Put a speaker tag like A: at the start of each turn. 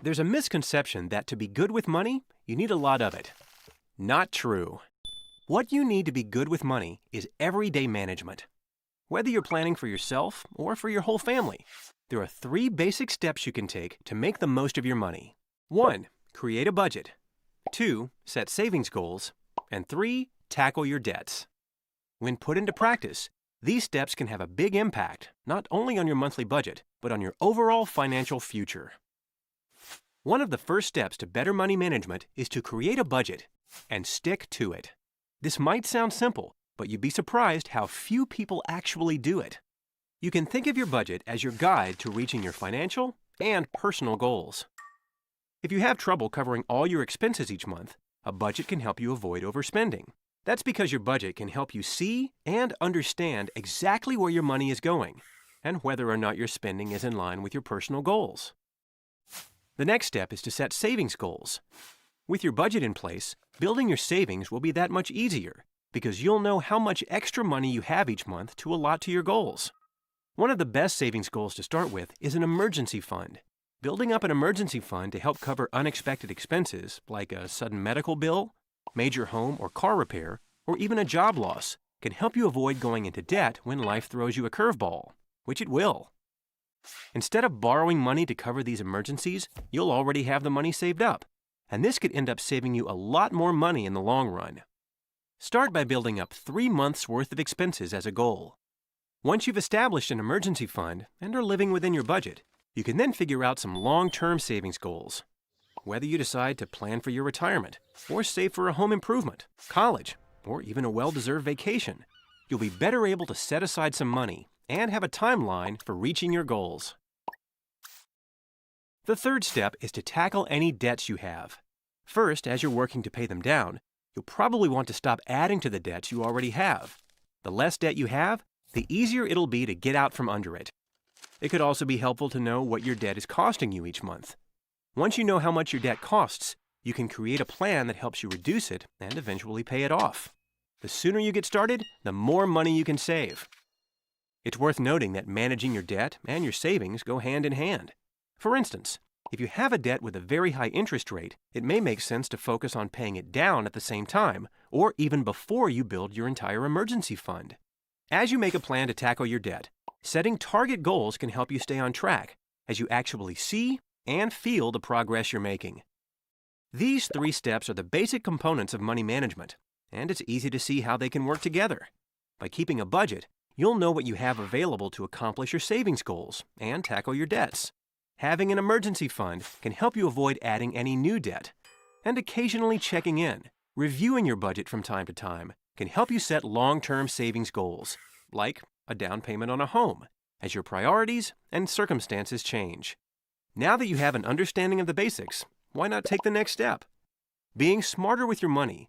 A: There's a misconception that to be good with money, you need a lot of it. Not true. What you need to be good with money is everyday management. Whether you're planning for yourself or for your whole family, there are 3 basic steps you can take to make the most of your money. 1. Create a budget. 2. Set savings goals. And 3. Tackle your debts. When put into practice, these steps can have a big impact, not only on your monthly budget, but on your overall financial future. One of the first steps to better money management is to create a budget and stick to it. This might sound simple, but you'd be surprised how few people actually do it. You can think of your budget as your guide to reaching your financial and personal goals. If you have trouble covering all your expenses each month, a budget can help you avoid overspending. That's because your budget can help you see and understand exactly where your money is going and whether or not your spending is in line with your personal goals. The next step is to set savings goals. With your budget in place, building your savings will be that much easier because you'll know how much extra money you have each month to allot to your goals. One of the best savings goals to start with is an emergency fund. Building up an emergency fund to help cover unexpected expenses like a sudden medical bill, major home or car repair, or even a job loss can help you avoid going into debt when life throws you a curveball, which it will. Instead of borrowing money to cover these emergencies, you'll already have the money saved up, and this could end up saving you a lot more money in the long run. Start by building up 3 months' worth of expenses as a goal. Once you've established an emergency fund and are living within your budget, you can then figure out some long-term savings goals. Whether you decide to plan for your retirement, or save for a home improvement, college, or even a well-deserved vacation, you'll be better able to set aside some money and have a timeline for reaching your goals. The third step is to tackle any debts you have. First, as you're working to pay them down, you'll probably want to stop adding to the debts you already have. The less debt you have, the easier it'll be to get out from under it. It could also be helpful to know what your debt is costing you each month. Once you know how much your debt costs, you can create a plan that helps you reduce it and eventually pay it off. The sooner you get started, the more money you can save. It's worth noting that managing your debt and your savings go hand in hand. For instance, if you have a debt with a very high interest rate, it may make sense to focus on paying it down at the same time, or even before you build your entire emergency fund. As you make a plan to tackle your debt, setting target goals can help you stay on track as you actually see and feel the progress you're making. These 3 steps are the basic components of money management, and it's easy to see how they can work together. By keeping a budget, you'll know what you have available to accomplish your savings goals and tackle your debts. Having an emergency fund can help you avoid adding any new debt. And occasionally checking in, reviewing your budget from time to time, can help you set long-term savings goals, like a down payment on a home, as your priorities and circumstances change. Now that you have an understanding of the basics, why not take the next step? Being smarter with your money